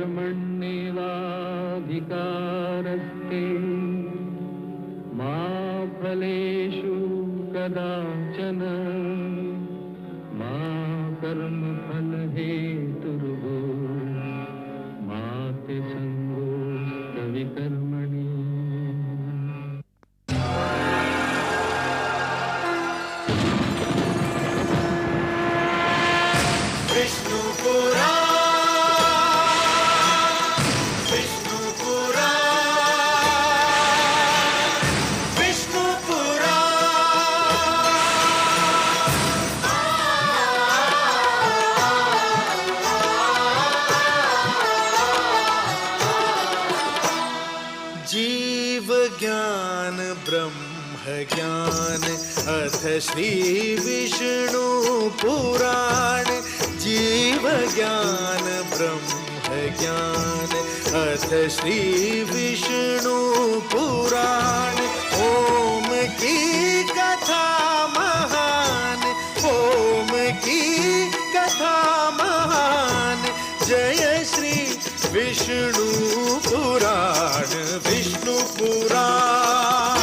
कर्मण्येवाधिकारस्ते मा फलेषु कदाचन मा कर्मफलहेतुर्भो मा ते संगोऽस्त्वविकर्मणि। विष्णु पुराण, विष्णु पुराण, विष्णु पुराण। जीव ज्ञान ब्रह्म ज्ञान अथ श्री विष्णु पुराण। जीव ज्ञान ब्रह्म ज्ञान अथ श्री विष्णु पुराण। ओम की कथा महान, ओम की कथा महान। जय श्री विष्णु पुराण, विष्णु पुराण,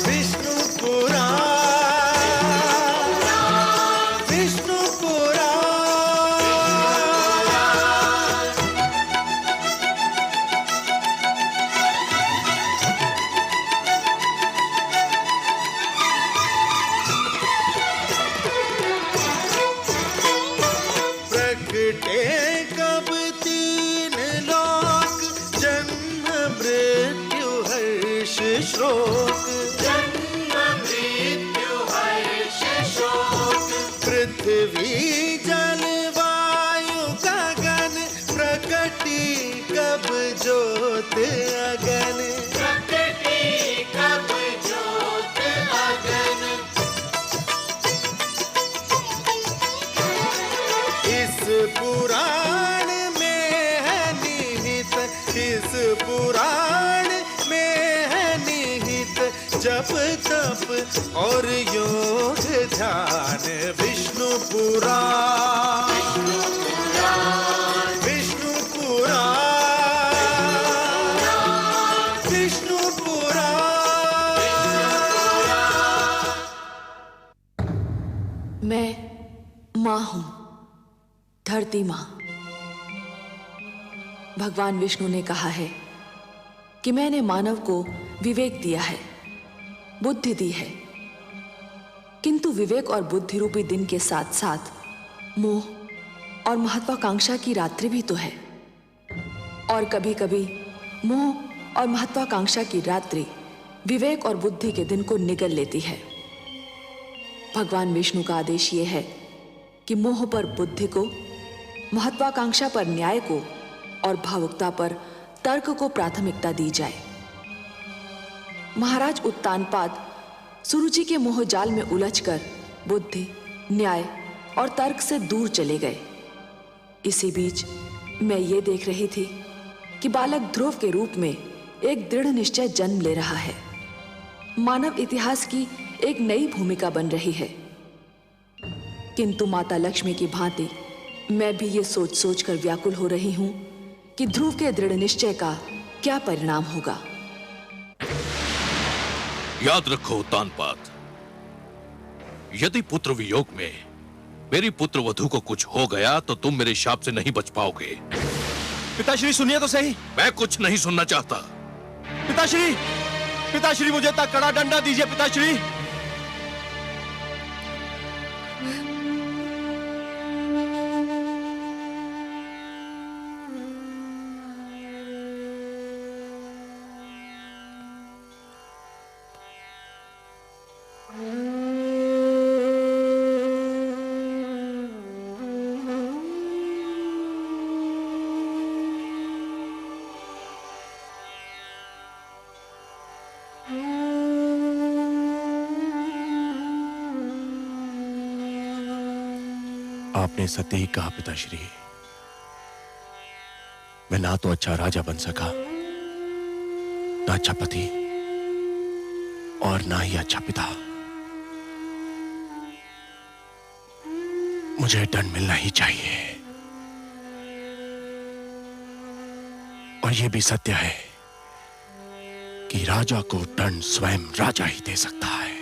विष्णु पुराण, विष्णु पुराण। प्रकटे कब तीन लोक, जन्म मृत्यु हर्ष शोक। जन्म मृत्यु हर्ष शोक। पृथ्वी जल वायु गगन, प्रकटी कब ज्योत अगन। प्रकटी कब ज्योत अगन। इस पुराण में है निहित, इस पुराण में है निहित जप तप और योग ध्यान। विष्णु पुराण, विष्णु पुराण, विष्णु पुराण। मैं माँ हूँ, धरती माँ। भगवान विष्णु ने कहा है कि मैंने मानव को विवेक दिया है, बुद्धि दी है, किंतु विवेक और बुद्धि रूपी दिन के साथ साथ मोह और महत्वाकांक्षा की रात्रि भी तो है। और कभी कभी मोह और महत्वाकांक्षा की रात्रि विवेक और बुद्धि के दिन को निगल लेती है। भगवान विष्णु का आदेश ये है कि मोह पर बुद्धि को, महत्वाकांक्षा पर न्याय को और भावुकता पर तर्क को प्राथमिकता दी जाए। महाराज उत्तानपाद सुरुचि के मोहजाल में उलझकर बुद्धि, न्याय और तर्क से दूर चले गए। इसी बीच मैं ये देख रही थी कि बालक ध्रुव के रूप में एक दृढ़ निश्चय जन्म ले रहा है। मानव इतिहास की एक नई भूमिका बन रही है। किंतु माता लक्ष्मी की भांति मैं भी ये सोच सोच कर व्याकुल हो रही हूं कि ध्रुव के दृढ़ निश्चय का क्या परिणाम होगा। याद रखो उत्तानपाद, यदि पुत्र वियोग में मेरी पुत्र वधू को कुछ हो गया तो तुम मेरे शाप से नहीं बच पाओगे। पिताश्री सुनिए तो सही। मैं कुछ नहीं सुनना चाहता। पिताश्री, पिताश्री मुझे इतना कड़ा डंडा दीजिए पिताश्री। आपने सत्य ही कहा पिताश्री। मैं ना तो अच्छा राजा बन सका, ना अच्छा पति और ना ही अच्छा पिता। मुझे दंड मिलना ही चाहिए। और यह भी सत्य है कि राजा को दंड स्वयं राजा ही दे सकता है।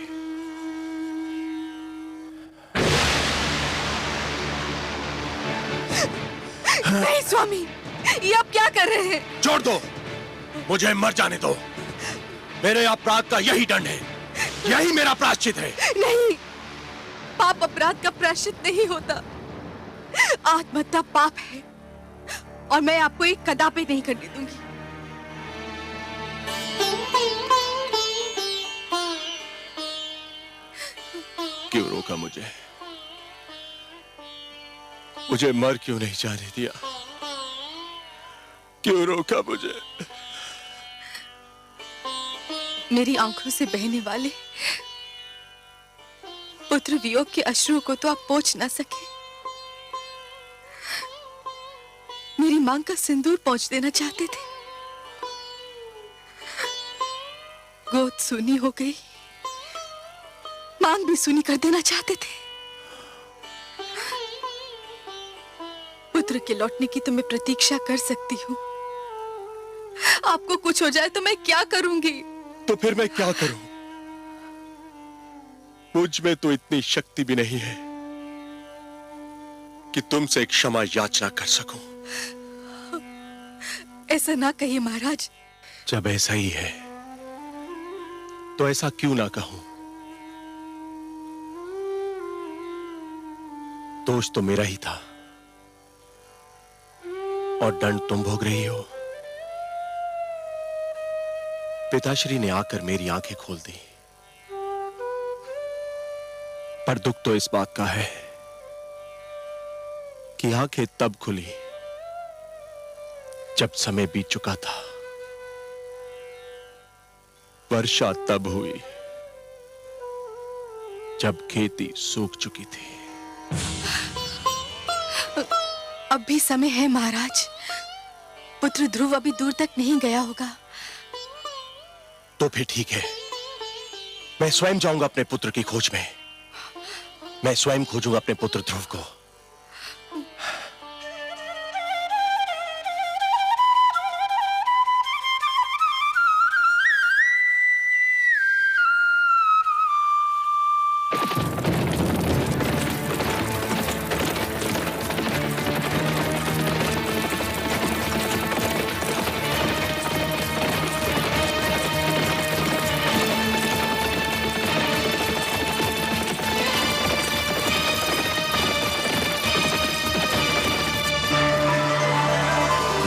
नहीं स्वामी, ये आप क्या कर रहे हैं? छोड़ दो, मुझे मर जाने दो। मेरे अपराध का यही दंड है, यही मेरा प्रायश्चित है। नहीं, पाप अपराध का प्रायश्चित नहीं होता। आत्महत्या पाप है और मैं आपको एक कदापि नहीं करने दूंगी। क्यों रोका मुझे? मुझे मर क्यों नहीं जाने दिया? क्यों रोका मुझे? मेरी आंखों से बहने वाले पुत्र वियोग के अश्रु को तो आप पोंछ ना सके। मेरी मांग का सिंदूर पोंछ देना चाहते थे। गोद सूनी हो गई, मांग भी सूनी कर देना चाहते थे। पुत्र के लौटने की तो मैं प्रतीक्षा कर सकती हूँ, आपको कुछ हो जाए तो मैं क्या करूंगी? तो फिर मैं क्या करूं? मुझ में तो इतनी शक्ति भी नहीं है कि तुमसे क्षमा याचना कर सकूं। ऐसा ना कहिए महाराज। जब ऐसा ही है तो ऐसा क्यों ना कहूं? दोष तो मेरा ही था और दंड तुम भोग रही हो। पिताश्री ने आकर मेरी आंखें खोल दी, पर दुख तो इस बात का है कि आंखें तब खुली जब समय बीत चुका था। वर्षा तब हुई जब खेती सूख चुकी थी। अब भी समय है महाराज, पुत्र ध्रुव अभी दूर तक नहीं गया होगा। तो फिर ठीक है, मैं स्वयं जाऊंगा अपने पुत्र की खोज में। मैं स्वयं खोजूंगा अपने पुत्र ध्रुव को।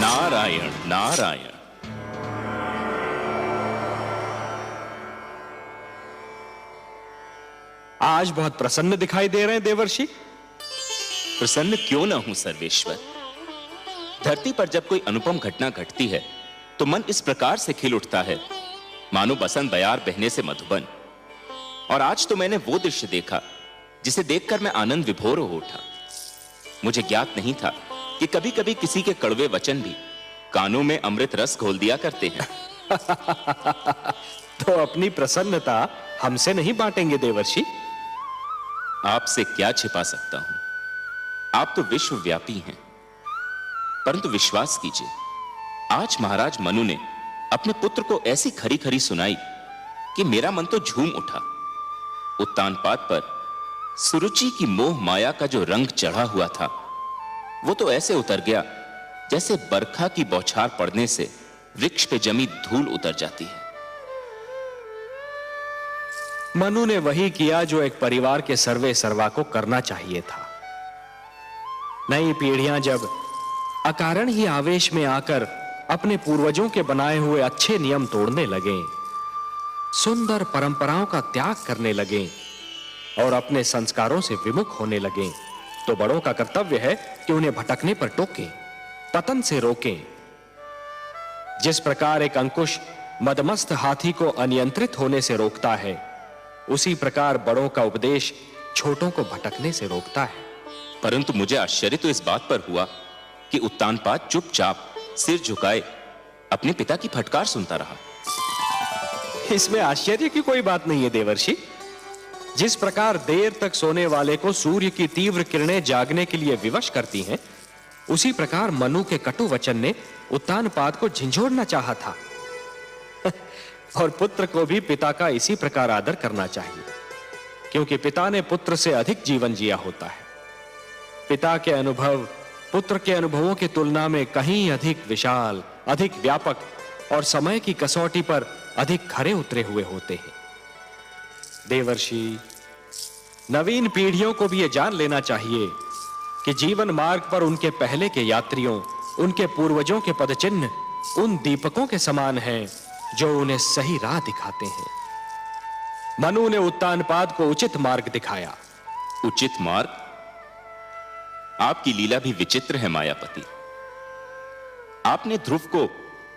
नारायण नारायण। आज बहुत प्रसन्न दिखाई दे रहे हैं देवर्षि। प्रसन्न क्यों ना हूं सर्वेश्वर। धरती पर जब कोई अनुपम घटना घटती है तो मन इस प्रकार से खिल उठता है मानो बसंत बयार बहने से मधुबन। और आज तो मैंने वो दृश्य देखा जिसे देखकर मैं आनंद विभोर हो उठा। मुझे ज्ञात नहीं था कि कभी कभी किसी के कड़वे वचन भी कानों में अमृत रस घोल दिया करते हैं। तो अपनी प्रसन्नता हमसे नहीं बांटेंगे देवर्षि? आपसे क्या छिपा सकता हूं, आप तो विश्वव्यापी हैं। परंतु विश्वास कीजिए, आज महाराज मनु ने अपने पुत्र को ऐसी खरी खरी सुनाई कि मेरा मन तो झूम उठा। उत्तानपाद पर सुरुचि की मोह माया का जो रंग चढ़ा हुआ था वो तो ऐसे उतर गया जैसे बरखा की बौछार पड़ने से वृक्ष पे जमी धूल उतर जाती है। मनु ने वही किया जो एक परिवार के सर्वे सर्वा को करना चाहिए था। नई पीढ़ियां जब अकारण ही आवेश में आकर अपने पूर्वजों के बनाए हुए अच्छे नियम तोड़ने लगे, सुंदर परंपराओं का त्याग करने लगे और अपने संस्कारों से विमुख होने लगे, तो बड़ों का कर्तव्य है कि उन्हें भटकने पर टोकें, पतन से रोकें। जिस प्रकार एक अंकुश मदमस्त हाथी को अनियंत्रित होने से रोकता है, उसी प्रकार बड़ों का उपदेश छोटों को भटकने से रोकता है। परंतु मुझे आश्चर्य तो इस बात पर हुआ कि उत्तानपाद चुपचाप सिर झुकाए अपने पिता की फटकार सुनता रहा। इसमें आश्चर्य की कोई बात नहीं है देवर्षि। जिस प्रकार देर तक सोने वाले को सूर्य की तीव्र किरणें जागने के लिए विवश करती हैं, उसी प्रकार मनु के कटु वचन ने उत्तानपाद को झिंझोड़ना चाहा था। और पुत्र को भी पिता का इसी प्रकार आदर करना चाहिए, क्योंकि पिता ने पुत्र से अधिक जीवन जिया होता है। पिता के अनुभव पुत्र के अनुभवों की तुलना में कहीं अधिक विशाल, अधिक व्यापक और समय की कसौटी पर अधिक खरे उतरे हुए होते हैं। देवर्षि, नवीन पीढ़ियों को भी यह जान लेना चाहिए कि जीवन मार्ग पर उनके पहले के यात्रियों, उनके पूर्वजों के पदचिन्ह उन दीपकों के समान हैं जो उन्हें सही राह दिखाते हैं। मनु ने उत्तानपाद को उचित मार्ग दिखाया। उचित मार्ग? आपकी लीला भी विचित्र है मायापति। आपने ध्रुव को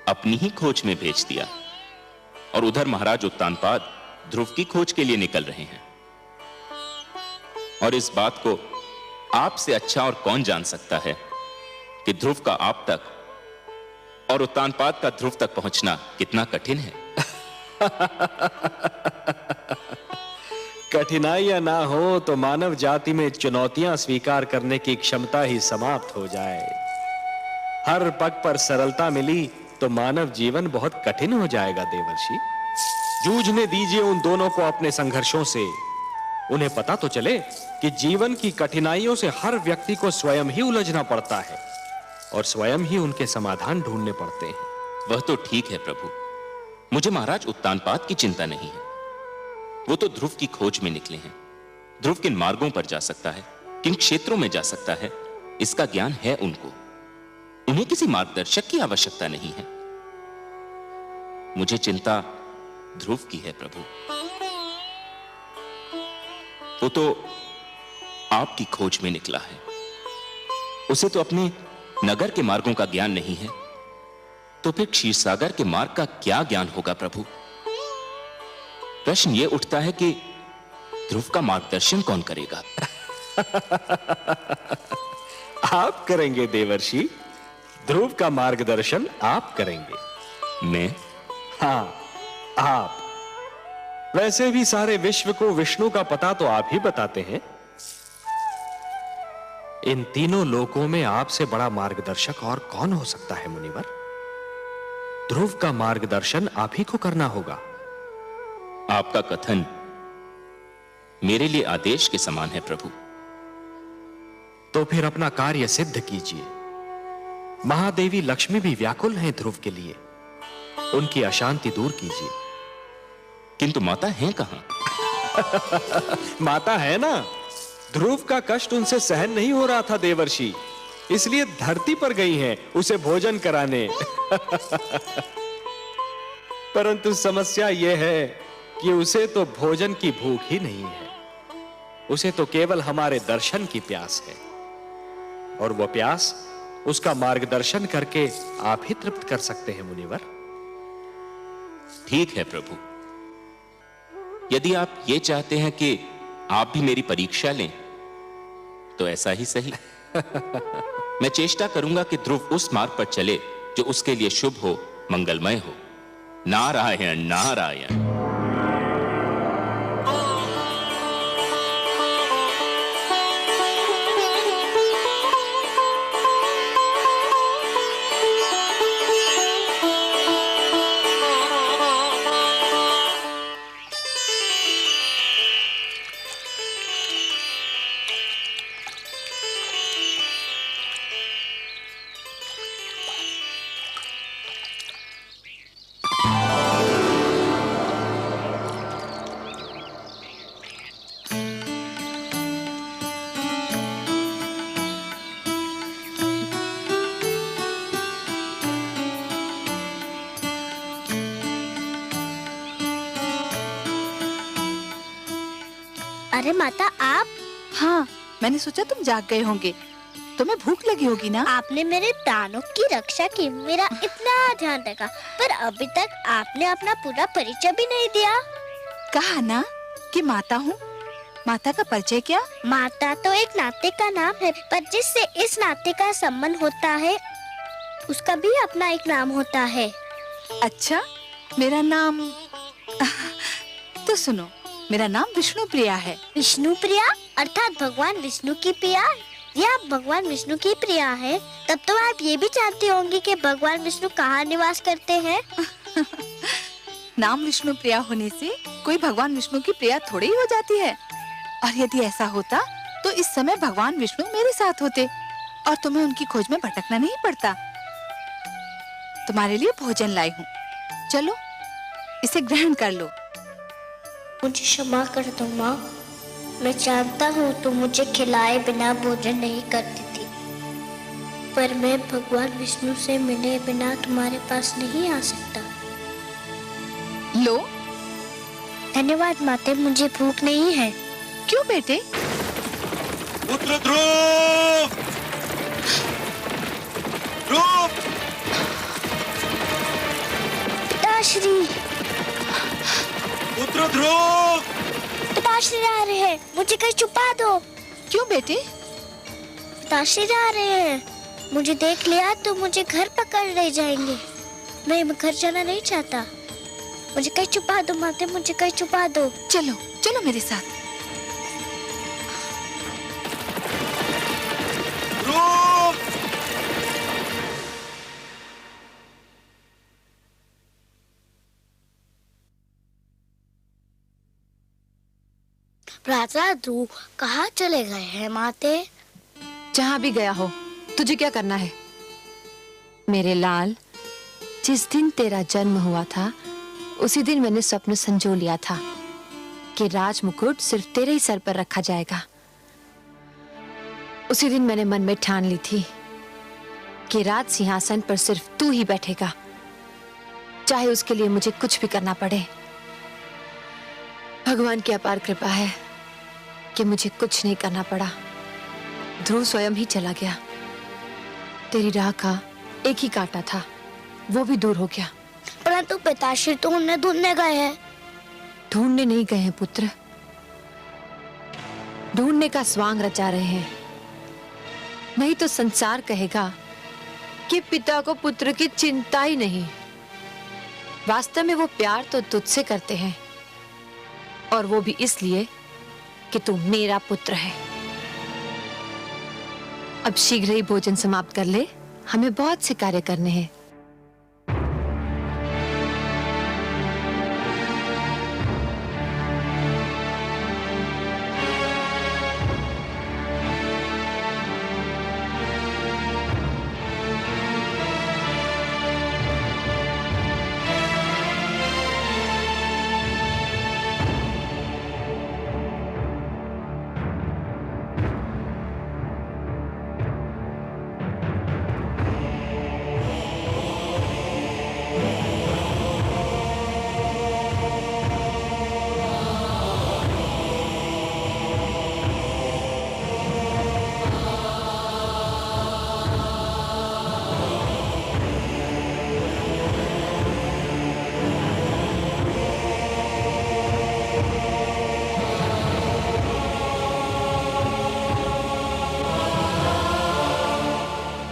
अपनी ही खोज में भेज दिया और उधर महाराज उत्तानपाद ध्रुव की खोज के लिए निकल रहे हैं। और इस बात को आपसे अच्छा और कौन जान सकता है कि ध्रुव का आप तक और उत्तानपाद का ध्रुव तक पहुंचना कितना कठिन है। कठिनाइयां ना हो तो मानव जाति में चुनौतियां स्वीकार करने की क्षमता ही समाप्त हो जाए। हर पग पर सरलता मिली तो मानव जीवन बहुत कठिन हो जाएगा देवर्षि। जूझने दीजिए उन दोनों को अपने संघर्षों से। उन्हें पता तो चले कि जीवन की कठिनाइयों से हर व्यक्ति को स्वयं ही उलझना पड़ता है और स्वयं ही उनके समाधान ढूंढने पड़ते हैं। वह तो ठीक है प्रभु, मुझे महाराज उत्तानपाद की चिंता नहीं है। वो तो ध्रुव की खोज में निकले हैं। ध्रुव किन मार्गों पर जा सकता है, किन क्षेत्रों में जा सकता है, इसका ज्ञान है उनको। उन्हें किसी मार्गदर्शक की आवश्यकता नहीं है। मुझे चिंता ध्रुव की है प्रभु। वो तो आपकी खोज में निकला है। उसे तो अपने नगर के मार्गों का ज्ञान नहीं है, तो फिर क्षीरसागर के मार्ग का क्या ज्ञान होगा प्रभु? प्रश्न यह उठता है कि ध्रुव का मार्गदर्शन कौन करेगा? आप करेंगे देवर्षि। ध्रुव का मार्गदर्शन आप करेंगे। मैं? हाँ, आप। वैसे भी सारे विश्व को विष्णु का पता तो आप ही बताते हैं। इन तीनों लोकों में आपसे बड़ा मार्गदर्शक और कौन हो सकता है मुनिवर? ध्रुव का मार्गदर्शन आप ही को करना होगा। आपका कथन मेरे लिए आदेश के समान है प्रभु। तो फिर अपना कार्य सिद्ध कीजिए। महादेवी लक्ष्मी भी व्याकुल हैं ध्रुव के लिए। उनकी अशांति दूर कीजिए। किंतु माता है कहां? माता है ना। ध्रुव का कष्ट उनसे सहन नहीं हो रहा था देवर्षि, इसलिए धरती पर गई हैं उसे भोजन कराने। परंतु समस्या यह है कि उसे तो भोजन की भूख ही नहीं है। उसे तो केवल हमारे दर्शन की प्यास है, और वह प्यास उसका मार्गदर्शन करके आप ही तृप्त कर सकते हैं मुनिवर। ठीक है प्रभु, यदि आप ये चाहते हैं कि आप भी मेरी परीक्षा लें तो ऐसा ही सही। मैं चेष्टा करूंगा कि ध्रुव उस मार्ग पर चले जो उसके लिए शुभ हो, मंगलमय हो। नारायण नारायण। अरे माता आप? हाँ, मैंने सोचा तुम जाग गए होंगे, तुम्हें भूख लगी होगी ना। आपने मेरे प्राणों की रक्षा की, मेरा इतना ध्यान रखा, पर अभी तक आपने अपना पूरा परिचय भी नहीं दिया। कहा ना कि माता हूँ। माता का परिचय क्या? माता तो एक नाते का नाम है, पर जिससे इस नाते का संबंध होता है उसका भी अपना एक नाम होता है। अच्छा, मेरा नाम तो सुनो, मेरा नाम विष्णु प्रिया है। विष्णु प्रिया अर्थात भगवान विष्णु की प्रिया। ये आप भगवान विष्णु की प्रिया है, तब तो आप ये भी जानती होंगी कि भगवान विष्णु कहाँ निवास करते हैं। नाम विष्णु प्रिया होने से कोई भगवान विष्णु की प्रिया थोड़ी ही हो जाती है। और यदि ऐसा होता तो इस समय भगवान विष्णु मेरे साथ होते और तुम्हें उनकी खोज में भटकना नहीं पड़ता। तुम्हारे लिए भोजन लाई हूँ, चलो इसे ग्रहण कर लो। मुझे क्षमा कर दो माँ, मैं जानता हूँ तुम मुझे खिलाए बिना भोजन नहीं करती थी, पर मैं भगवान विष्णु से मिले बिना तुम्हारे पास नहीं आ सकता। लो। धन्यवाद माते, मुझे भूख नहीं है। क्यों बेटे? पुत्र ध्रुव! ध्रुव! पिताश्री! पुत्र ध्रुव! पिताश्री आ रहे हैं, मुझे कहीं छुपा दो। क्यों बेटे? पिताश्री आ रहे हैं, मुझे देख लिया तो मुझे घर पकड़ ले जाएंगे। मैं घर जाना नहीं चाहता, मुझे कहीं छुपा दो माते, मुझे कहीं छुपा दो। चलो चलो मेरे साथ। ध्रुव! राजा ध्रुव कहाँ चले गए हैं माते? जहां भी गया हो, तुझे क्या करना है? मेरे लाल, जिस दिन तेरा जन्म हुआ था उसी दिन मैंने स्वप्न संजो लिया था कि राज मुकुट सिर्फ तेरे ही सर पर रखा जाएगा। उसी दिन मैंने मन में ठान ली थी कि राज सिंहासन पर सिर्फ तू ही बैठेगा, चाहे उसके लिए मुझे कुछ भी करना पड़े। भगवान की अपार कृपा है कि मुझे कुछ नहीं करना पड़ा। ध्रुव स्वयं ही चला गया। तेरी राह का एक ही कांटा था, वो भी दूर हो गया। परंतु पिताश्री तो उन्हें ढूंढने गए हैं। ढूंढने नहीं गए हैं पुत्र, ढूंढने का स्वांग रचा रहे हैं। नहीं तो संसार कहेगा कि पिता को पुत्र की चिंता ही नहीं। वास्तव में वो प्यार तो तुझसे करते हैं, और वो भी इसलिए कि तू मेरा पुत्र है। अब शीघ्र ही भोजन समाप्त कर ले, हमें बहुत से कार्य करने हैं।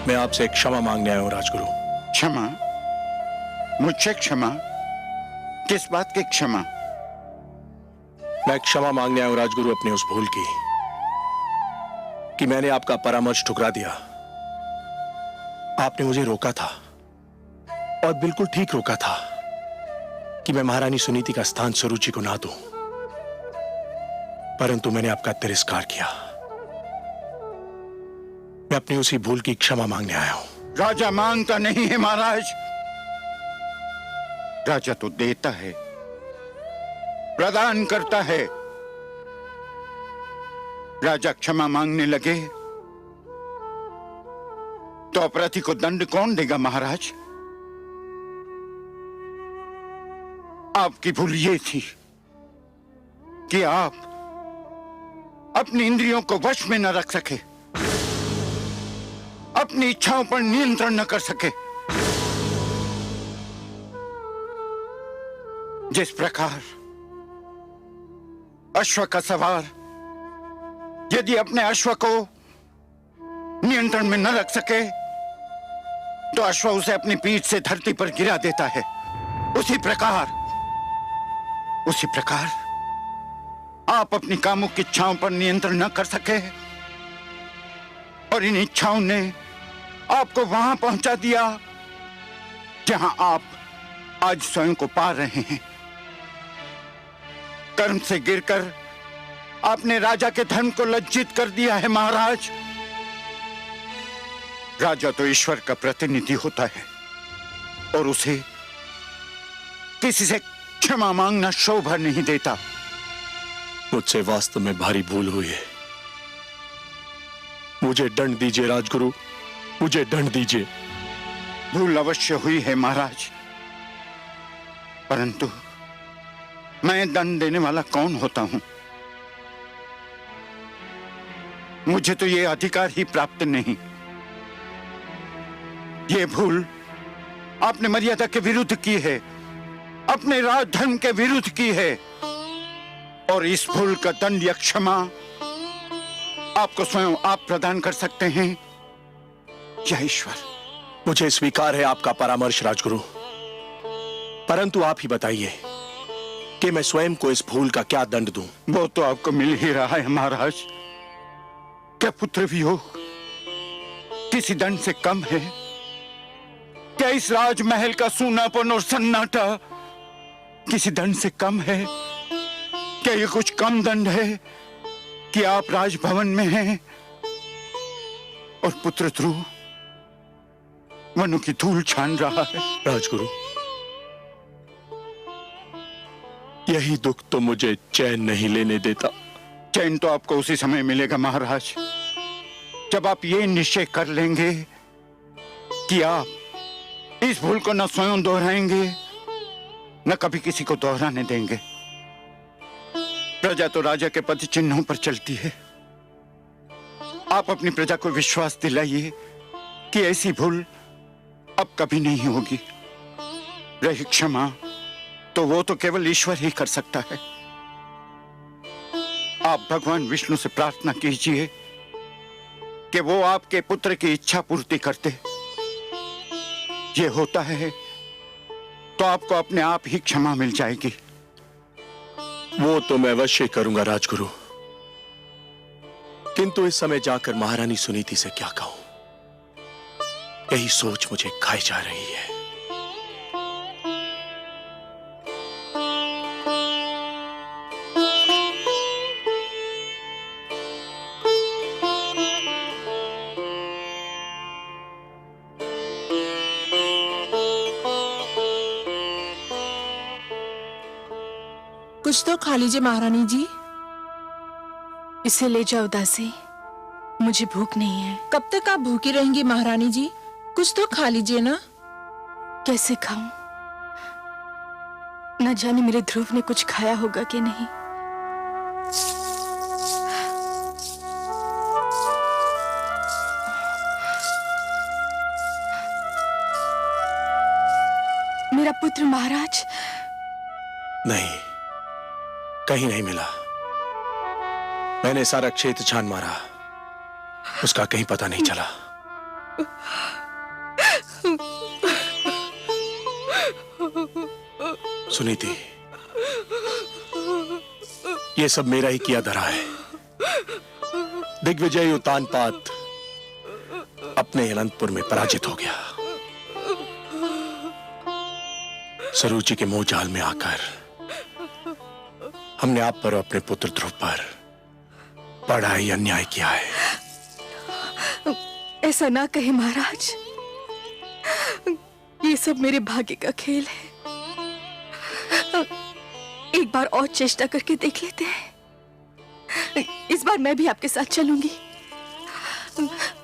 मैं आपसे क्षमा मांगने आया हूं राजगुरु। क्षमा? मुझसे क्षमा? किस बात की क्षमा? मैं क्षमा मांगने आया हूं राजगुरु अपने उस भूल की कि मैंने आपका परामर्श ठुकरा दिया। आपने मुझे रोका था और बिल्कुल ठीक रोका था कि मैं महारानी सुनीति का स्थान सुरुचि को ना दूं, परंतु मैंने आपका तिरस्कार किया। मैं अपनी उसी भूल की क्षमा मांगने आया हूं। राजा मांगता नहीं है महाराज, राजा तो देता है, प्रदान करता है। राजा क्षमा मांगने लगे तो अपराधी को दंड कौन देगा महाराज? आपकी भूल ये थी कि आप अपनी इंद्रियों को वश में न रख सके, अपनी इच्छाओं पर नियंत्रण न कर सके। जिस प्रकार अश्व का सवार यदि अपने अश्व को नियंत्रण में न रख सके तो अश्व उसे अपनी पीठ से धरती पर गिरा देता है, उसी प्रकार आप अपनी कामुक इच्छाओं पर नियंत्रण न कर सके और इन इच्छाओं ने आपको वहां पहुंचा दिया जहां आप आज स्वयं को पा रहे हैं। कर्म से गिरकर आपने राजा के धर्म को लज्जित कर दिया है महाराज। राजा तो ईश्वर का प्रतिनिधि होता है और उसे किसी से क्षमा मांगना शोभा नहीं देता। मुझसे वास्तव में भारी भूल हुई है। मुझे दंड दीजिए राजगुरु, मुझे दंड दीजिए। भूल अवश्य हुई है महाराज, परंतु मैं दंड देने वाला कौन होता हूं? मुझे तो यह अधिकार ही प्राप्त नहीं। यह भूल आपने मर्यादा के विरुद्ध की है, अपने राज धर्म के विरुद्ध की है, और इस भूल का दंड या क्षमा आपको स्वयं आप प्रदान कर सकते हैं या ईश्वर। मुझे स्वीकार है आपका परामर्श राजगुरु, परंतु आप ही बताइए कि मैं स्वयं को इस भूल का क्या दंड दूं? वो तो आपको मिल ही रहा है महाराज। क्या पुत्र वियोग किसी दंड से कम है? क्या इस राजमहल का सूनापन और सन्नाटा किसी दंड से कम है? क्या ये कुछ कम दंड है कि आप राजभवन में हैं और पुत्र ध्रुव वनों की धूल छान रहा है? राजगुरु, यही दुख तो मुझे चैन नहीं लेने देता। चैन तो आपको उसी समय मिलेगा महाराज, जब आप ये निश्चय कर लेंगे कि आप इस भूल को न स्वयं दोहराएंगे न कभी किसी को दोहराने देंगे। प्रजा तो राजा के पद चिन्हों पर चलती है। आप अपनी प्रजा को विश्वास दिलाइए कि ऐसी भूल अब कभी नहीं होगी। रही क्षमा तो वो तो केवल ईश्वर ही कर सकता है। आप भगवान विष्णु से प्रार्थना कीजिए कि वो आपके पुत्र की इच्छा पूर्ति करते। ये होता है तो आपको अपने आप ही क्षमा मिल जाएगी। वो तो मैं अवश्य करूंगा राजगुरु, किंतु इस समय जाकर महारानी सुनीति से क्या कहूं? यही सोच मुझे खाई जा रही है। कुछ तो खा लीजिए महारानी जी। इसे ले जाओ दासी, मुझे भूख नहीं है। कब तक आप भूखी रहेंगी महारानी जी? कुछ तो खा लीजिए ना। कैसे खाऊं? न जाने मेरे ध्रुव ने कुछ खाया होगा कि नहीं। मेरा पुत्र महाराज? नहीं, कहीं नहीं मिला। मैंने सारा क्षेत्र छान मारा, उसका कहीं पता नहीं चला। सुनीति, ये सब मेरा ही किया धरा है। दिग्विजय उतानपाद अपने अनंतपुर में पराजित हो गया। सरूची के मोह जाल में आकर हमने आप पर और अपने पुत्र ध्रुव पर बड़ा ही अन्याय किया है। ऐसा ना कहे महाराज, ये सब मेरे भाग्य का खेल है। एक बार और चेष्टा करके देख लेते हैं। इस बार मैं भी आपके साथ चलूंगी।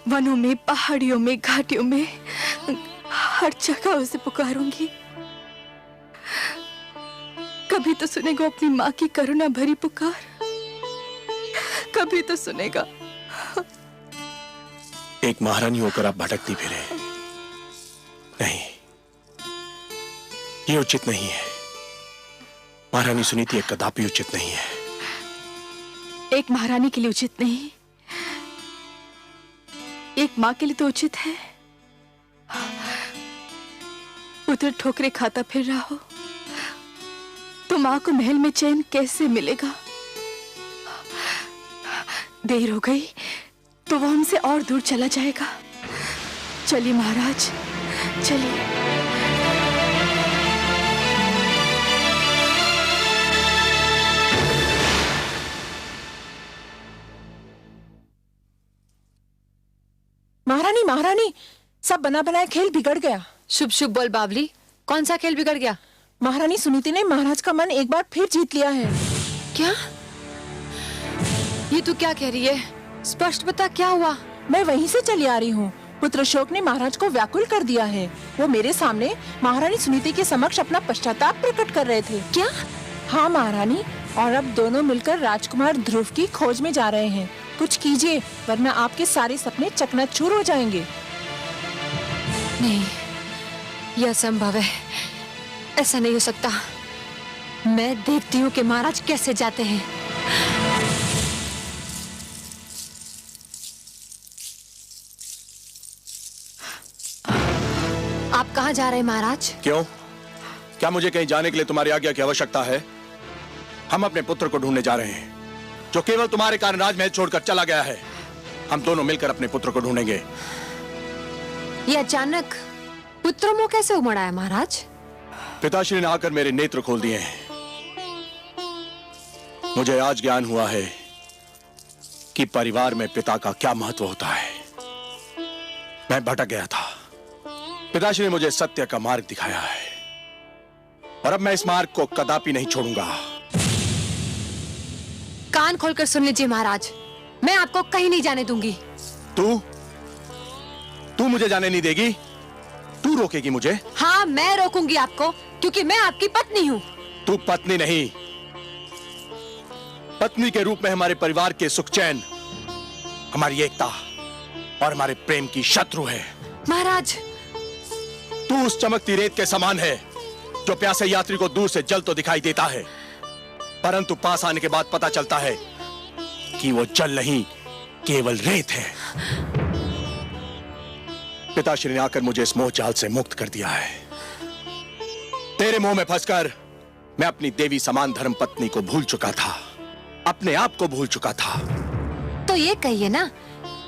वनों में, पहाड़ियों में, घाटियों में, हर जगह उसे पुकारूंगी। कभी तो सुनेगा अपनी माँ की करुणा भरी पुकार, कभी तो सुनेगा। एक महारानी होकर आप भटकती फिरे। नहीं, ये उचित नहीं है। महारानी सुनीति एक कदापि उचित नहीं है। एक महारानी के लिए उचित नहीं, एक माँ के लिए तो उचित है। पुत्र ठोकरे खाता फिर रहा हो तो माँ को महल में चैन कैसे मिलेगा? देर हो गई, तो वो हमसे और दूर चला जाएगा। चलिए महाराज, चलिए। महारानी, महारानी, सब बना बनाया खेल बिगड़ गया। शुभ शुभ बोल बावली, कौन सा खेल बिगड़ गया? महारानी सुनीति ने महाराज का मन एक बार फिर जीत लिया है। क्या? ये तू क्या कह रही है? स्पष्ट बता, क्या हुआ? मैं वहीं से चली आ रही हूँ। पुत्र शोक ने महाराज को व्याकुल कर दिया है। वो मेरे सामने महारानी सुनीति के समक्ष अपना पश्चाताप प्रकट कर रहे थे। क्या? हाँ महारानी, और अब दोनों मिलकर राजकुमार ध्रुव की खोज में जा रहे हैं। कुछ कीजिए, वरना आपके सारे सपने चकनाचूर हो जाएंगे। नहीं, यह असंभव है। ऐसा नहीं हो सकता। मैं देखती हूँ कि महाराज कैसे जाते हैं। आप कहाँ जा रहे हैं महाराज? क्यों? क्या मुझे कहीं जाने के लिए तुम्हारी आज्ञा की आवश्यकता है? हम अपने पुत्र को ढूंढने जा रहे हैं, जो केवल तुम्हारे कारण राजमहल छोड़कर चला गया है। हम दोनों मिलकर अपने पुत्र को ढूंढेंगे। ये अचानक पुत्र मोह कैसे उमड़ा है महाराज? पिताश्री ने आकर मेरे नेत्र खोल दिए हैं। मुझे आज ज्ञान हुआ है कि परिवार में पिता का क्या महत्व होता है। मैं भटक गया था। पिताश्री ने मुझे सत्य का मार्ग दिखाया है, और अब मैं इस मार्ग को कदापि नहीं छोड़ूंगा। कान खोलकर सुन लीजिए महाराज, मैं आपको कहीं नहीं जाने दूंगी। तू मुझे जाने नहीं देगी? तू रोकेगी मुझे? हाँ, मैं रोकूंगी आपको, क्योंकि मैं आपकी पत्नी हूँ। तू पत्नी नहीं, पत्नी के रूप में हमारे परिवार के सुख चैन, हमारी एकता और हमारे प्रेम की शत्रु है। महाराज, तू उस चमकती रेत के समान है जो प्यासे यात्री को दूर से जल तो दिखाई देता है, परंतु पास आने के बाद पता चलता है कि वो जल नहीं, केवल रेत है। पिताश्री ने आकर मुझे इस मोह जाल से मुक्त कर दिया है। तेरे मोह में फंसकर मैं अपनी देवी समान धर्म पत्नी को भूल चुका था, अपने आप को भूल चुका था। तो ये कहिए ना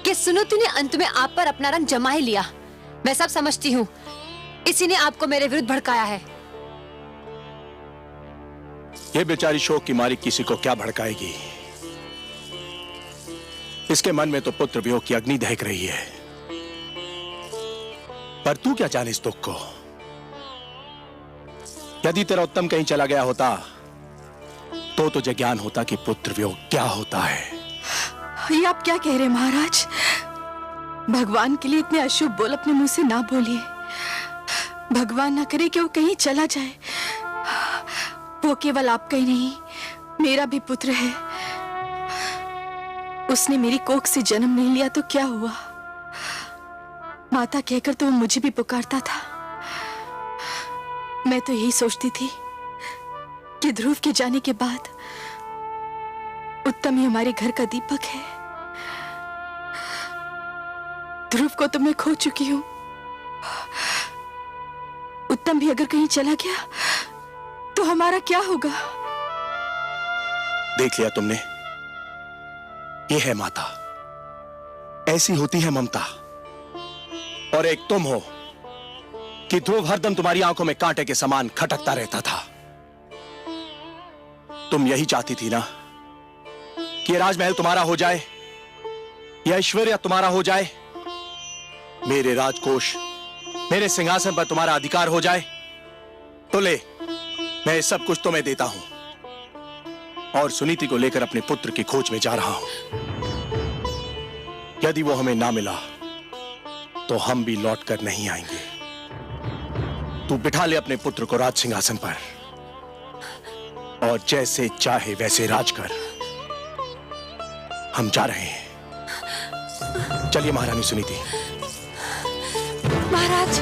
कि सुनीति ने अंत में आप पर अपना रंग जमा ही लिया। मैं सब समझती हूँ, इसी ने आपको मेरे विरुद्ध भड़काया है। ये बेचारी शोक की मारी किसी को क्या भड़काएगी? इसके मन में तो पुत्र वियोग की अग्नि दहक रही है। पर तू क्या जाने इस दुख को? यदि तेरा उत्तम कहीं चला गया होता तो तुझे ज्ञान होता कि पुत्र वियोग क्या होता है। ये आप क्या कह रहे हैं महाराज? भगवान के लिए इतने अशुभ बोल अपने मुंह से ना बोलिए। भगवान ना करे कि वो कहीं चला जाए। वो केवल आपका ही नहीं, मेरा भी पुत्र है। उसने मेरी कोख से जन्म नहीं लिया तो क्या हुआ? माता कहकर तो वो मुझे भी पुकारता था। मैं तो यही सोचती थी कि ध्रुव के जाने के बाद उत्तम ही हमारे घर का दीपक है। ध्रुव को तो मैं खो चुकी हूं। उत्तम भी अगर कहीं चला गया तो हमारा क्या होगा? देख लिया तुमने, ये है माता, ऐसी होती है ममता। और एक तुम हो कि ध्रुव हरदम तुम्हारी आंखों में कांटे के समान खटकता रहता था। तुम यही चाहती थी ना कि राजमहल तुम्हारा हो जाए, यह ऐश्वर्य तुम्हारा हो जाए, मेरे राजकोष, मेरे सिंहासन पर तुम्हारा अधिकार हो जाए। तो ले, मैं सब कुछ तुम्हें देता हूं और सुनीति को लेकर अपने पुत्र की खोज में जा रहा हूं। यदि वो हमें ना मिला तो हम भी लौट कर नहीं आएंगे। तू बिठा ले अपने पुत्र को राज सिंहासन पर और जैसे चाहे वैसे राज कर। हम जा रहे हैं। चलिए महारानी सुनीति। महाराज,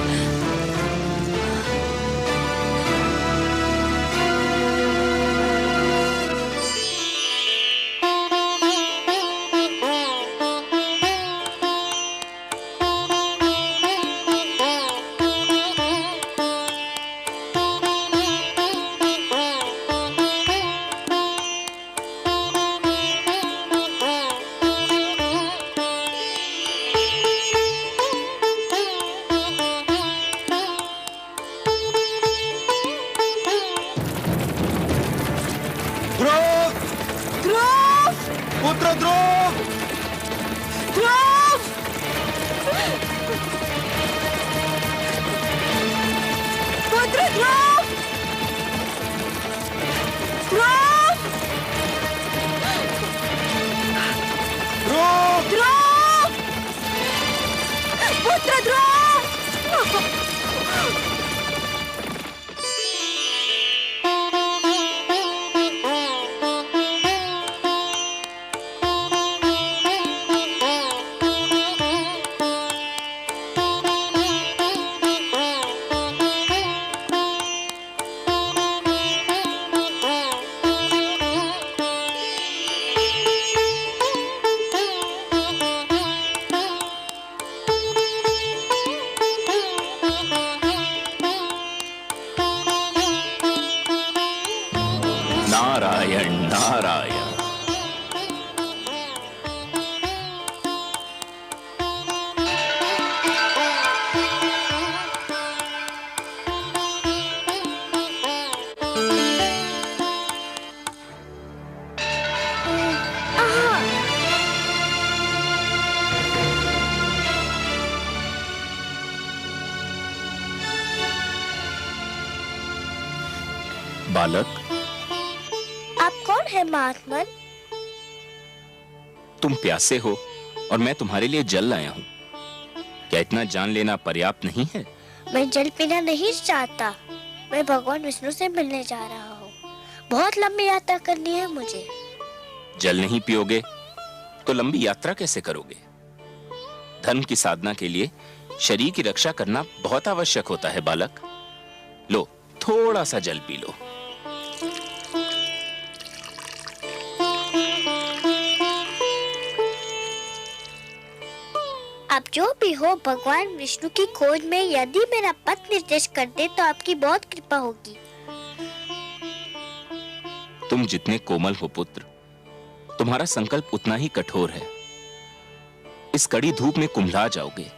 नारायण नारायण। बालक, आप कौन है महात्मन? तुम प्यासे हो और मैं तुम्हारे लिए जल लाया हूं। क्या इतना जान लेना पर्याप्त नहीं है? मैं जल पीना नहीं चाहता। मैं भगवान विष्णु से मिलने जा रहा हूँ। बहुत लंबी यात्रा करनी है मुझे। जल नहीं पियोगे तो लंबी यात्रा कैसे करोगे? धर्म की साधना के लिए शरीर की रक्षा करना बहुत आवश्यक होता है बालक। लो, थोड़ा सा जल पी लो। आप जो भी हो, भगवान विष्णु की खोज में यदि मेरा पथ निर्देश कर दे तो आपकी बहुत कृपा होगी। तुम जितने कोमल हो पुत्र, तुम्हारा संकल्प उतना ही कठोर है। इस कड़ी धूप में कुम्हला जाओगे।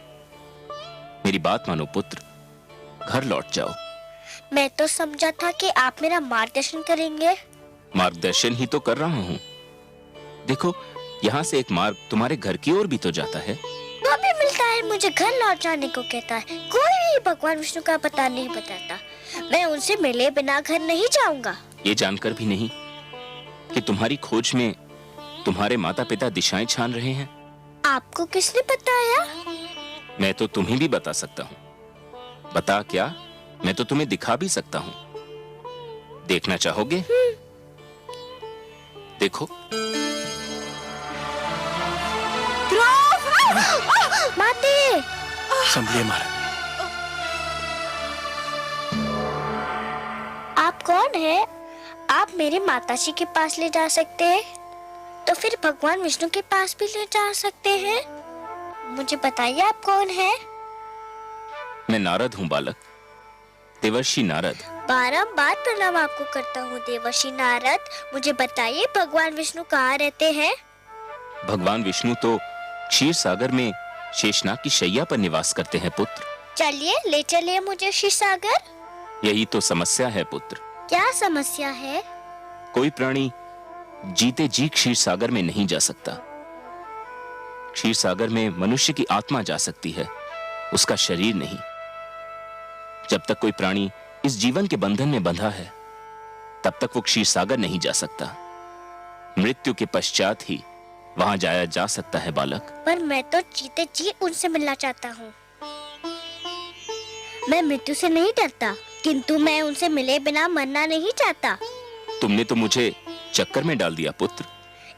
मेरी बात मानो पुत्र, घर लौट जाओ। मैं तो समझा था कि आप मेरा मार्गदर्शन करेंगे। मार्गदर्शन ही तो कर रहा हूं। देखो, यहाँ से एक मार्ग तुम्हारे घर की ओर भी तो जाता है। वो भी मिलता है, मुझे घर लौट जाने को कहता है। कोई भी भगवान विष्णु का पता नहीं बताता। मैं उनसे मिले बिना घर नहीं जाऊंगा। ये जानकर भी नहीं कि तुम्हारी खोज में तुम्हारे माता पिता दिशाएं छान रहे हैं। आपको किसने बताया? मैं तो तुम्हें भी बता सकता हूँ। बता क्या, मैं तो तुम्हें दिखा भी सकता हूँ। देखना चाहोगे? देखो। माते! संभलिए महाराज। आप कौन है? आप मेरे माताजी के पास ले जा सकते हैं, तो फिर भगवान विष्णु के पास भी ले जा सकते हैं। मुझे बताइए आप कौन है? मैं नारद हूँ बालक, देवर्षि नारद। बारंबार प्रणाम आपको करता हूँ देवर्षि नारद। मुझे बताइए भगवान विष्णु कहाँ रहते हैं? भगवान विष्णु तो क्षीर सागर में शेषनाग की शैया पर निवास करते हैं पुत्र। चलिए, ले चलिए मुझे क्षीर सागर। यही तो समस्या है पुत्र। क्या समस्या है? कोई प्राणी जीते जी क्षीर सागर में नहीं जा सकता। क्षीर सागर में मनुष्य की आत्मा जा सकती है, उसका शरीर नहीं। जब तक कोई प्राणी इस जीवन के बंधन में बंधा है, तब तक वो क्षीर सागर नहीं जा सकता। मृत्यु के पश्चात ही वहां जाया जा सकता है बालक। पर मैं तो जीते जी उनसे मिलना चाहता हूँ। मैं मृत्यु से नहीं डरता, किंतु मैं उनसे मिले बिना मरना नहीं चाहता। तुमने तो मुझे चक्कर में डाल दिया पुत्र।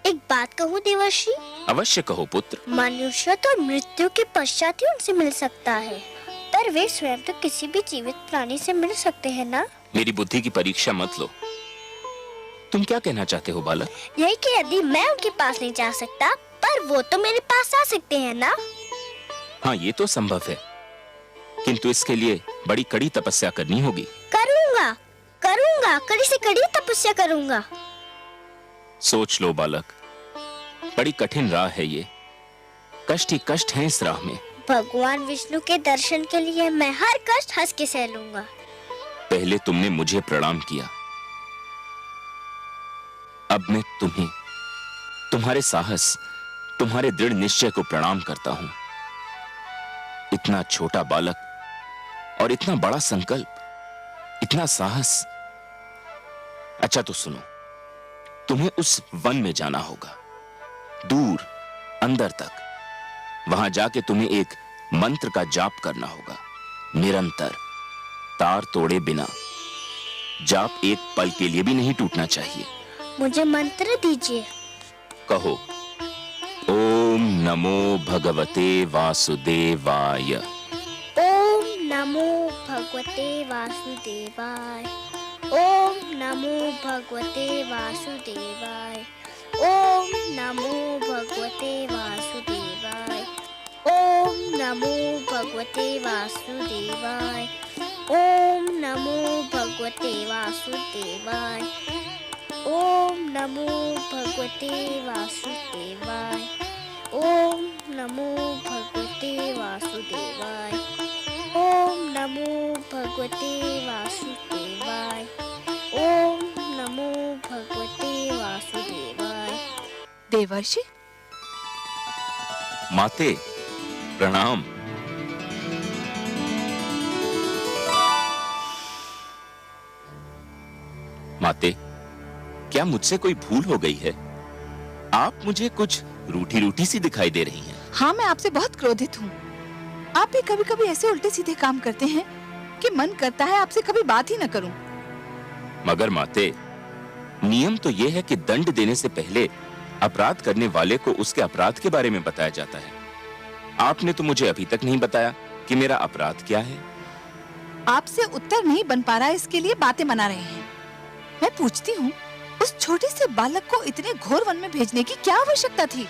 एक बात कहूँ देवर्षि? अवश्य कहो पुत्र। मनुष्य तो मृत्यु के पश्चात ही उनसे मिल सकता है, पर वे स्वयं तो किसी भी जीवित प्राणी से मिल सकते हैं ना? मेरी बुद्धि की परीक्षा मत लो। तुम क्या कहना चाहते हो बालक? यही कि यदि मैं उनके पास नहीं जा सकता, पर वो तो मेरे पास आ सकते हैं ना? हाँ, ये तो संभव है, किंतु इसके लिए बड़ी कड़ी तपस्या करनी होगी। करूंगा, करूंगा, कड़ी से कड़ी तपस्या करूंगा। सोच लो बालक, बड़ी कठिन राह है ये। कष्ट ही कष्ट है इस राह में। भगवान विष्णु के दर्शन के लिए मैं हर कष्ट हंस के सह लूंगा। पहले तुमने मुझे प्रणाम किया, अब मैं तुम्हें, तुम्हारे साहस, तुम्हारे दृढ़ निश्चय को प्रणाम करता हूं। इतना छोटा बालक और इतना बड़ा संकल्प, इतना साहस। अच्छा तो सुनो, तुम्हें उस वन में जाना होगा, दूर अंदर तक। वहां जाके तुम्हें एक मंत्र का जाप करना होगा, निरंतर, तार तोड़े बिना। जाप एक पल के लिए भी नहीं टूटना चाहिए। मुझे मंत्र दीजिए। कहो, ओम नमो भगवते वासुदेवाय। ओम नमो भगवते वासुदेवाय। ओम नमो भगवते वासुदेवाय। ओम नमो भगवते वासुदेवाय। ओम नमो भगवते वासुदेवाय। ओम नमो भगवते वासुदेवाय। ओम नमो भगवते वासुदेवाय। ओम नमो भगवते वासुदेवाय। ओम नमो भगवते वासुदेवाय। ओम नमो भगवते वासुदेवाय। देवर्षि, माते प्रणाम। माते, क्या मुझसे कोई भूल हो गई है? आप मुझे कुछ रूठी रूठी सी दिखाई दे रही हैं। हाँ, मैं आपसे बहुत क्रोधित हूँ। आप भी कभी कभी ऐसे उल्टे सीधे काम करते हैं कि मन करता है आपसे कभी बात ही न करूं। मगर माते, नियम तो यह है कि दंड देने से पहले अपराध करने वाले को उसके अपराध के बारे में बताया जाता है। आपने तो मुझे अभी तक नहीं बताया कि मेरा अपराध क्या है। आपसे उत्तर नहीं बन पा रहा, इसके लिए बातें बना रहे हैं। मैं पूछती हूँ, उस छोटे से बालक को इतने घोर वन में भेजने की क्या आवश्यकता थी,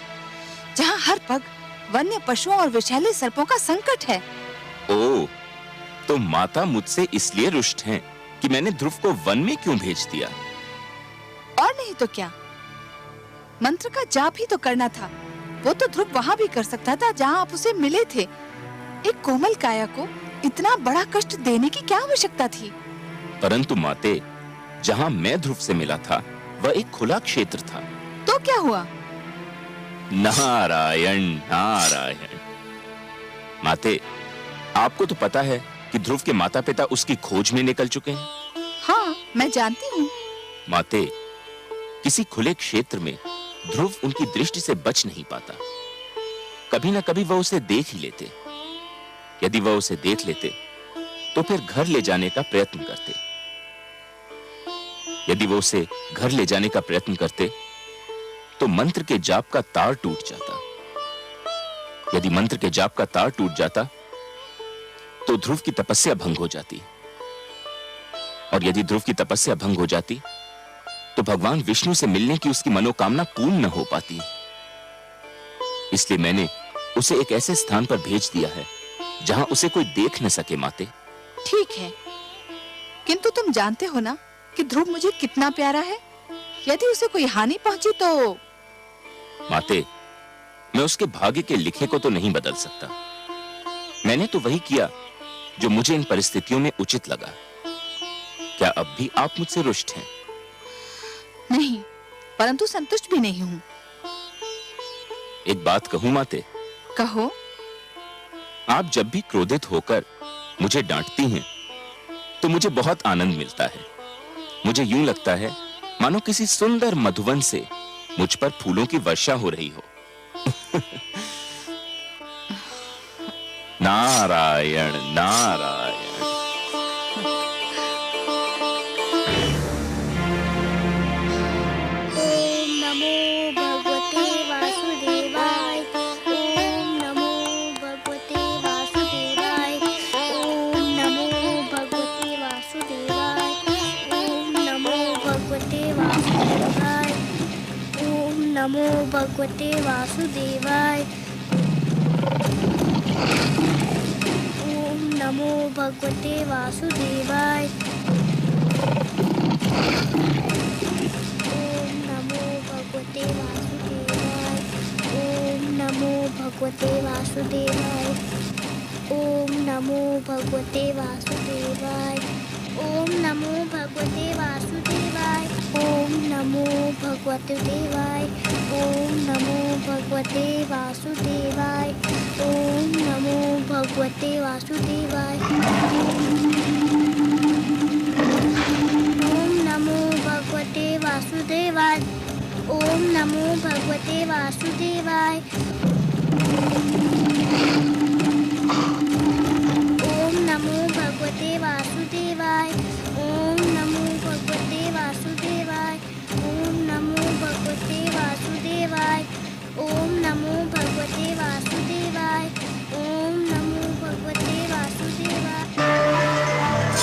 जहाँ हर पग वन्य पशुओं और विषैले सर्पों का संकट है? ओह, तो माता मुझसे इसलिए रुष्ट हैं कि मैंने ध्रुव को वन में क्यों भेज दिया? और नहीं तो क्या, मंत्र का जाप ही तो करना था। वो तो ध्रुव वहाँ भी कर सकता था जहाँ आप उसे मिले थे। एक कोमल काया को इतना बड़ा कष्ट देने की क्या आवश्यकता थी? परंतु माते, जहाँ मैं ध्रुव से मिला था वह एक खुला क्षेत्र था। तो क्या हुआ? नारायण नारायण। माते, आपको तो पता है कि ध्रुव के माता पिता उसकी खोज में निकल चुके हैं। हाँ, मैं जानती हूँ। माते, किसी खुले क्षेत्र में ध्रुव उनकी दृष्टि से बच नहीं पाता। कभी न कभी वह उसे देख ही लेते। यदि वह उसे देख लेते तो फिर घर ले जाने का प्रयत्न करते। यदि वो उसे घर ले जाने का प्रयत्न करते तो मंत्र के जाप का तार टूट जाता। यदि मंत्र के जाप का तार टूट जाता तो ध्रुव की तपस्या भंग हो जाती। और यदि ध्रुव की तपस्या भंग हो जाती तो भगवान विष्णु से मिलने की उसकी मनोकामना पूर्ण न हो पाती। इसलिए मैंने उसे एक ऐसे स्थान पर भेज दिया है जहां उसे कोई देख न सके। माते, ठीक है, किंतु तुम जानते हो ना कि ध्रुव मुझे कितना प्यारा है। यदि उसे कोई हानि पहुंची तो? माते, मैं उसके भाग्य के लिखे को तो नहीं बदल सकता। मैंने तो वही किया जो मुझे इन परिस्थितियों में उचित लगा। क्या अब भी आप मुझसे रुष्ट हैं? नहीं, परंतु संतुष्ट भी नहीं हूँ। एक बात कहूं माते? कहो। आप जब भी क्रोधित होकर मुझे डांटती हैं तो मुझे बहुत आनंद मिलता है। मुझे यूं लगता है मानो किसी सुंदर मधुवन से मुझ पर फूलों की वर्षा हो रही हो। नारायण नारायण। ओम नमो भगवते वासुदेवाय। ओम नमो भगवते वासुदेवाय। ओम नमो भगवते वासुदेवाय। ओम नमो भगवते वासुदेवाय। ओम नमो भगवते वासुदेवाय। ओम नमो भगवते वासुदेवाय। ओम नमो भगवते वासुदेवाय। ओम नमो भगवते वासुदेवाय। ओम नमो भगवते वासुदेवाय। ओम नमो भगवते वासुदेवाय। ओम नमो भगवते देवाय। ओम नमो भगवते वासुदेवाय। ओम नमो भगवते वासुदेवाय। ओम नमो भगवते वासुदेवाय। ओम नमो भगवते वासुदेवाय। ओम नमो भगवते वासुदेवाय। ओम नमो भगवते वासुदेवाय। ओम नमो भगवते वासुदेवाय। ओम नमो भगवते वासुदेवाय। ओम नमो भगवते वासुदेवाय।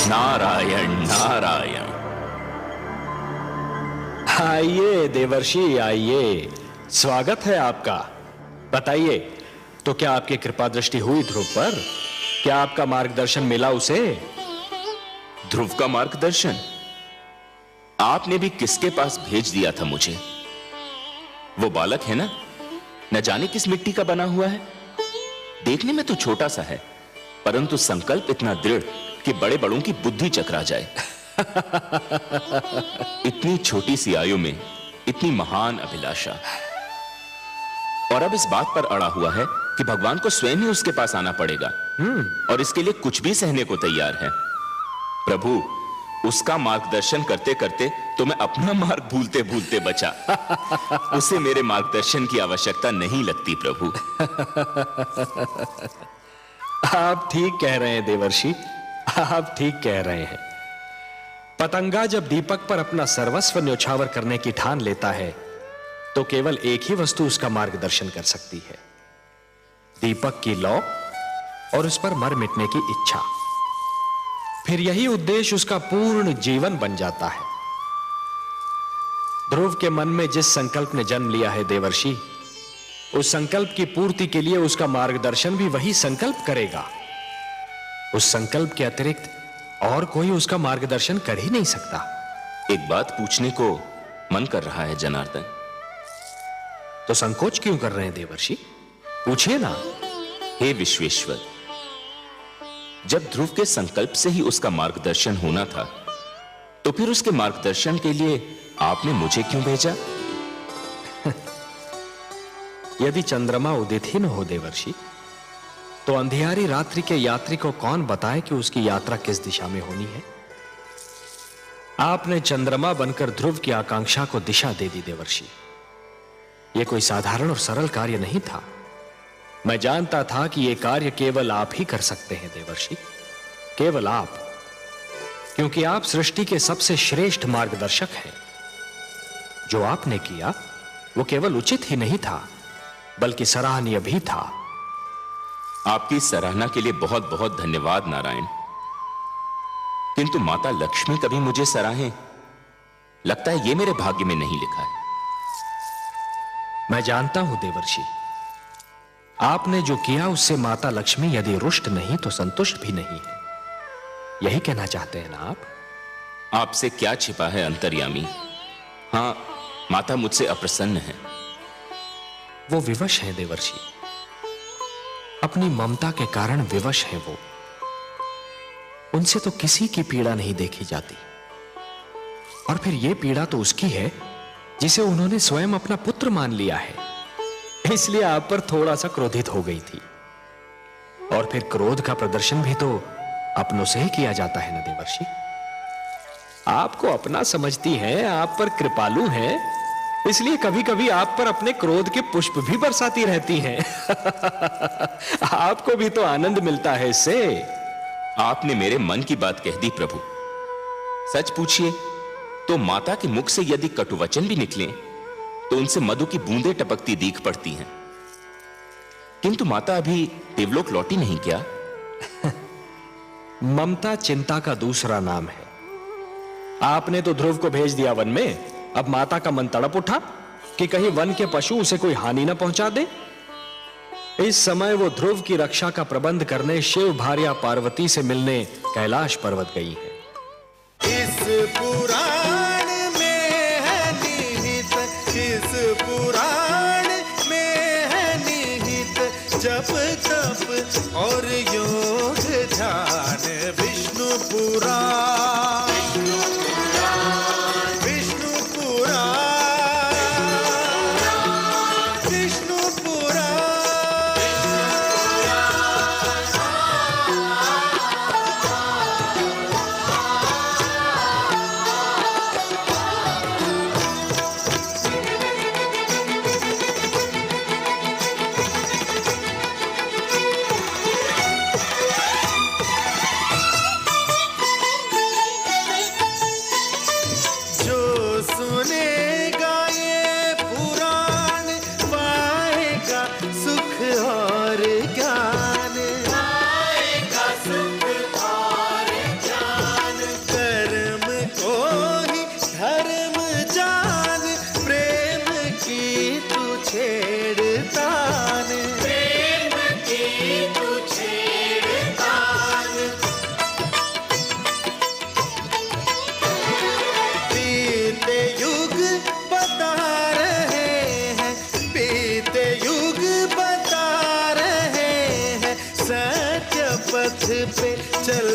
नारायण नारायण। आइए देवर्षि, आइए, स्वागत है आपका। बताइए, तो क्या आपकी कृपा दृष्टि हुई ध्रुव पर? क्या आपका मार्गदर्शन मिला उसे? ध्रुव का मार्गदर्शन? आपने भी किसके पास भेज दिया था मुझे? वो बालक है ना, न जाने किस मिट्टी का बना हुआ है। देखने में तो छोटा सा है, परंतु संकल्प इतना दृढ़ कि बड़े बड़ों की बुद्धि चकरा जाए। इतनी छोटी सी आयु में इतनी महान अभिलाषा, और अब इस बात पर अड़ा हुआ है कि भगवान को स्वयं ही उसके पास आना पड़ेगा, और इसके लिए कुछ भी सहने को तैयार है। प्रभु, उसका मार्गदर्शन करते करते तो मैं अपना मार्ग भूलते भूलते बचा। उसे मेरे मार्गदर्शन की आवश्यकता नहीं लगती प्रभु। आप ठीक कह रहे हैं देवर्षि, आप ठीक कह रहे हैं। पतंगा जब दीपक पर अपना सर्वस्व न्योछावर करने की ठान लेता है तो केवल एक ही वस्तु उसका मार्गदर्शन कर सकती है, दीपक की लौ और उस पर मर मिटने की इच्छा। फिर यही उद्देश्य उसका पूर्ण जीवन बन जाता है। ध्रुव के मन में जिस संकल्प ने जन्म लिया है देवर्षि, उस संकल्प की पूर्ति के लिए उसका मार्गदर्शन भी वही संकल्प करेगा। उस संकल्प के अतिरिक्त और कोई उसका मार्गदर्शन कर ही नहीं सकता। एक बात पूछने को मन कर रहा है जनार्दन। तो संकोच क्यों कर रहे हैं देवर्षि? पूछिए ना। हे विश्वेश्वर, जब ध्रुव के संकल्प से ही उसका मार्गदर्शन होना था, तो फिर उसके मार्गदर्शन के लिए आपने मुझे क्यों भेजा? यदि चंद्रमा उदित ही न हो देवर्षि, तो अंधियारी रात्रि के यात्री को कौन बताए कि उसकी यात्रा किस दिशा में होनी है? आपने चंद्रमा बनकर ध्रुव की आकांक्षा को दिशा दे दी देवर्षि। यह कोई साधारण और सरल कार्य नहीं था। मैं जानता था कि यह कार्य केवल आप ही कर सकते हैं देवर्षि, केवल आप, क्योंकि आप सृष्टि के सबसे श्रेष्ठ मार्गदर्शक हैं। जो आपने किया वो केवल उचित ही नहीं था, बल्कि सराहनीय भी था। आपकी सराहना के लिए बहुत बहुत धन्यवाद नारायण। किंतु माता लक्ष्मी कभी मुझे सराहें, लगता है ये मेरे भाग्य में नहीं लिखा है। मैं जानता हूं देवर्षि, आपने जो किया उससे माता लक्ष्मी यदि रुष्ट नहीं तो संतुष्ट भी नहीं है। यही कहना चाहते हैं ना आप? आपसे क्या छिपा है अंतर्यामी। हां, माता मुझसे अप्रसन्न है। वो विवश हैं देवर्षि, अपनी ममता के कारण विवश हैं वो। उनसे तो किसी की पीड़ा नहीं देखी जाती, और फिर यह पीड़ा तो उसकी है जिसे उन्होंने स्वयं अपना पुत्र मान लिया है। इसलिए आप पर थोड़ा सा क्रोधित हो गई थी, और फिर क्रोध का प्रदर्शन भी तो अपनों से ही किया जाता है ना देवर्षि। आपको अपना समझती हैं, आप पर कृपालु हैं, इसलिए कभी कभी आप पर अपने क्रोध के पुष्प भी बरसाती रहती हैं। आपको भी तो आनंद मिलता है इससे। आपने मेरे मन की बात कह दी प्रभु। सच पूछिए तो माता के मुख से यदि कटुवचन भी निकले तो उनसे मधु की बूंदें टपकती दीख पड़ती हैं। किंतु माता अभी देवलोक लौटी नहीं क्या? ममता चिंता का दूसरा नाम है। आपने तो ध्रुव को भेज दिया वन में, अब माता का मन तड़प उठा कि कहीं वन के पशु उसे कोई हानि न पहुंचा दे। इस समय वो ध्रुव की रक्षा का प्रबंध करने शिव भार्या पार्वती से मिलने कैलाश पर्वत गई है। इस पुराण में है निहित, इस पुराण में है निहित जप तप और योग ध्यान। विष्णु पुराण, विष्णु पुराण, विष्णु पुराण। बता रहे हैं, बीते युग बता रहे हैं, सत्य पथ पे चल